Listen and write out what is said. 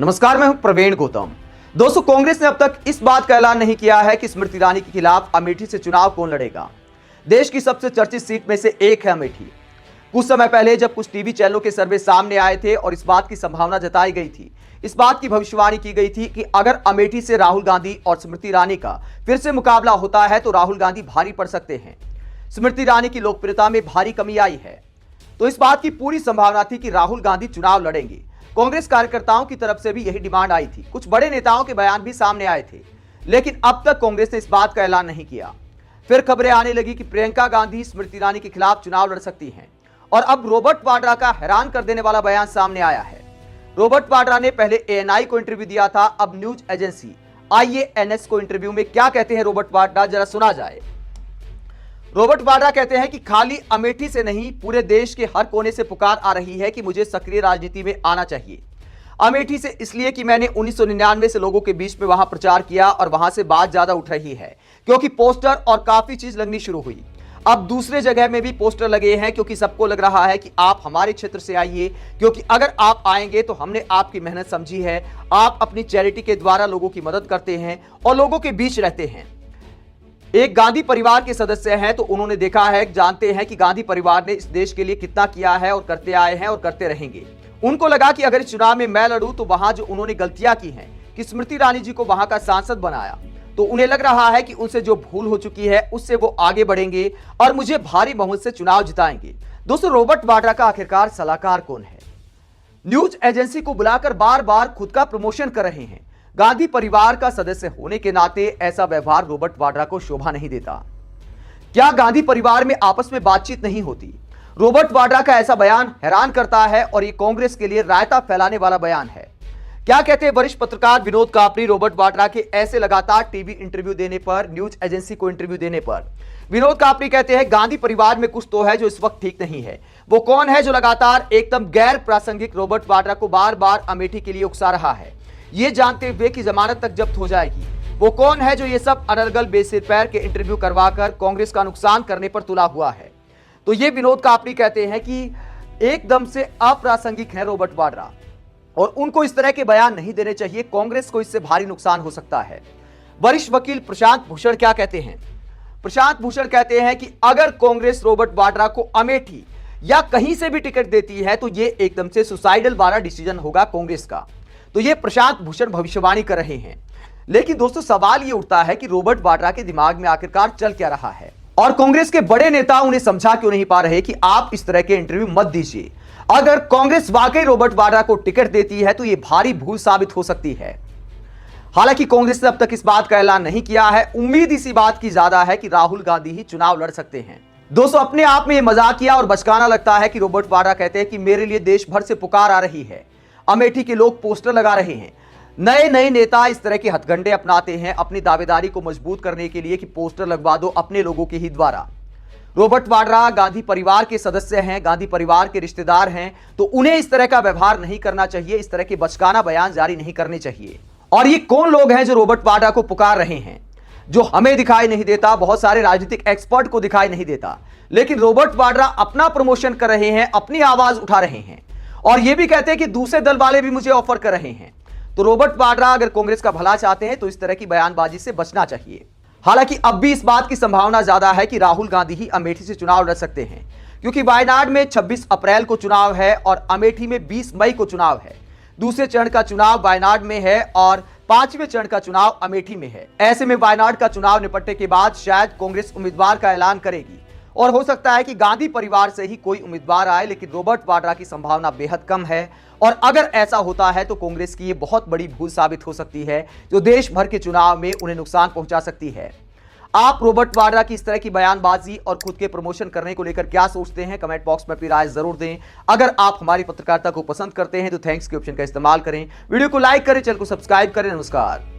नमस्कार, मैं हूं प्रवीण गौतम। दोस्तों, कांग्रेस ने अब तक इस बात का ऐलान नहीं किया है कि स्मृति ईरानी के खिलाफ अमेठी से चुनाव कौन लड़ेगा। देश की सबसे चर्चित सीट में से एक है अमेठी। कुछ समय पहले जब कुछ टीवी चैनलों के सर्वे सामने आए थे और इस बात की संभावना जताई गई थी, इस बात की भविष्यवाणी की गई थी कि अगर अमेठी से राहुल गांधी और स्मृति ईरानी का फिर से मुकाबला होता है तो राहुल गांधी भारी पड़ सकते हैं। स्मृति ईरानी की लोकप्रियता में भारी कमी आई है, तो इस बात की पूरी संभावना थी कि राहुल गांधी चुनाव लड़ेंगे। कांग्रेस कार्यकर्ताओं की तरफ से भी यही डिमांड आई थी। कुछ बड़े नेताओं के बयान भी सामने आए थे, लेकिन अब तक कांग्रेस ने इस बात का ऐलान नहीं किया। फिर खबरें आने लगी कि प्रियंका गांधी स्मृति ईरानी के खिलाफ चुनाव लड़ सकती हैं, और अब रॉबर्ट वाड्रा का हैरान कर देने वाला बयान सामने आया है। रॉबर्ट वाड्रा ने पहले एएनआई को इंटरव्यू दिया था, अब न्यूज एजेंसी IANS को इंटरव्यू में क्या कहते हैं रॉबर्ट वाड्रा, जरा सुना जाए। रॉबर्ट वाड्रा कहते हैं कि खाली अमेठी से नहीं, पूरे देश के हर कोने से पुकार आ रही है कि मुझे सक्रिय राजनीति में आना चाहिए। अमेठी से इसलिए कि मैंने 1999 से लोगों के बीच में वहां प्रचार किया और वहां से बात ज्यादा उठ रही है, क्योंकि पोस्टर और काफी चीज लगनी शुरू हुई। अब दूसरे जगह में भी पोस्टर लगे हैं, क्योंकि सबको लग रहा है कि आप हमारे क्षेत्र से आइए, क्योंकि अगर आप आएंगे तो हमने आपकी मेहनत समझी है। आप अपनी चैरिटी के द्वारा लोगों की मदद करते हैं और लोगों के बीच रहते हैं। एक गांधी परिवार के सदस्य हैं, तो उन्होंने देखा है, जानते हैं कि गांधी परिवार ने इस देश के लिए कितना किया है और करते आए हैं और करते रहेंगे। उनको लगा कि अगर इस चुनाव में मैं लड़ूं तो वहां जो उन्होंने गलतियां की हैं कि स्मृति ईरानी जी को वहां का सांसद बनाया, तो उन्हें लग रहा है कि उनसे जो भूल हो चुकी है उससे वो आगे बढ़ेंगे और मुझे भारी बहुमत से चुनाव जिताएंगे। दोस्तों, रॉबर्ट वाड्रा का आखिरकार सलाहकार कौन है? न्यूज एजेंसी को बुलाकर बार बार खुद का प्रमोशन कर रहे हैं। गांधी परिवार का सदस्य होने के नाते ऐसा व्यवहार रॉबर्ट वाड्रा को शोभा नहीं देता। क्या गांधी परिवार में आपस में बातचीत नहीं होती? रॉबर्ट वाड्रा का ऐसा बयान हैरान करता है और ये कांग्रेस के लिए रायता फैलाने वाला बयान है। क्या कहते हैं वरिष्ठ पत्रकार विनोद कापरी रॉबर्ट वाड्रा के ऐसे लगातार टीवी इंटरव्यू देने पर, न्यूज एजेंसी को इंटरव्यू देने पर? विनोद कापरी कहते हैं गांधी परिवार में कुछ तो है जो इस वक्त ठीक नहीं है। वो कौन है जो लगातार एकदम गैर प्रासंगिक रॉबर्ट वाड्रा को बार बार अमेठी के लिए उकसा रहा है, ये जानते हुए कि जमानत तक जब्त हो जाएगी? वो कौन है जो ये सब अनर्गल बेसिर पैर के इंटरव्यू करवाकर कांग्रेस का नुकसान करने पर तुला हुआ है? तो ये विनोद कापरी कहते हैं कि एकदम से अप्रासंगिक है रॉबर्ट वाड्रा और उनको इस तरह के बयान नहीं देने चाहिए। कांग्रेस को इससे भारी नुकसान हो सकता है। वरिष्ठ वकील प्रशांत भूषण क्या कहते हैं? प्रशांत भूषण कहते हैं कि अगर कांग्रेस रॉबर्ट वाड्रा को अमेठी या कहीं से भी टिकट देती है तो ये एकदम से सुसाइडल वाला डिसीजन होगा कांग्रेस का। तो ये प्रशांत भूषण भविष्यवाणी कर रहे हैं। लेकिन दोस्तों, सवाल ये उठता है कि रॉबर्ट वाड्रा के दिमाग में आखिरकार चल क्या रहा है और कांग्रेस के बड़े नेता उन्हें समझा क्यों नहीं पा रहे कि आप इस तरह के इंटरव्यू मत दीजिए। अगर कांग्रेस वाकई रॉबर्ट वाड्रा को टिकट देती है तो यह भारी भूल साबित हो सकती है। हालांकि कांग्रेस ने अब तक इस बात का ऐलान नहीं किया है। उम्मीद इसी बात की ज्यादा है कि राहुल गांधी ही चुनाव लड़ सकते हैं। दोस्तों, अपने आप में यह मजाकिया और बचकाना लगता है कि रॉबर्ट वाड्रा कहते हैं कि मेरे लिए देश भर से पुकार आ रही है, अमेठी के लोग पोस्टर लगा रहे हैं। नए नए नेता इस तरह के हथकंडे अपनाते हैं अपनी दावेदारी को मजबूत करने के लिए कि पोस्टर लगवा दो अपने लोगों के ही द्वारा। रॉबर्ट वाड्रा गांधी परिवार के सदस्य हैं, गांधी परिवार के रिश्तेदार हैं, तो उन्हें इस तरह का व्यवहार नहीं करना चाहिए, इस तरह के बचकाना बयान जारी नहीं करने चाहिए। और ये कौन लोग हैं जो रॉबर्ट वाड्रा को पुकार रहे हैं? जो हमें दिखाई नहीं देता, बहुत सारे राजनीतिक एक्सपर्ट को दिखाई नहीं देता, लेकिन रॉबर्ट वाड्रा अपना प्रमोशन कर रहे हैं, अपनी आवाज उठा रहे हैं और यह भी कहते हैं कि दूसरे दल वाले भी मुझे ऑफर कर रहे हैं। तो रॉबर्ट वाड्रा अगर कांग्रेस का भला चाहते हैं तो इस तरह की बयानबाजी से बचना चाहिए। हालांकि अब भी इस बात की संभावना ज्यादा है कि राहुल गांधी ही अमेठी से चुनाव लड़ सकते हैं, क्योंकि वायनाड में 26 अप्रैल को चुनाव है और अमेठी में 20 मई को चुनाव है। दूसरे चरण का चुनाव वायनाड में है और 5वें चरण का चुनाव अमेठी में है। ऐसे में वायनाड का चुनाव निपटने के बाद शायद कांग्रेस उम्मीदवार का ऐलान करेगी और हो सकता है कि गांधी परिवार से ही कोई उम्मीदवार आए, लेकिन रॉबर्ट वाड्रा की संभावना बेहद कम है। और अगर ऐसा होता है तो कांग्रेस की ये बहुत बड़ी भूल साबित हो सकती है, जो देश भर के चुनाव में उन्हें नुकसान पहुंचा सकती है। आप रॉबर्ट वाड्रा की इस तरह की बयानबाजी और खुद के प्रमोशन करने को लेकर क्या सोचते हैं? कमेंट बॉक्स में अपनी राय जरूर दें। अगर आप हमारी पत्रकारिता को पसंद करते हैं तो थैंक्स के ऑप्शन का इस्तेमाल करें, वीडियो को लाइक करें, चैनल को सब्सक्राइब करें। नमस्कार।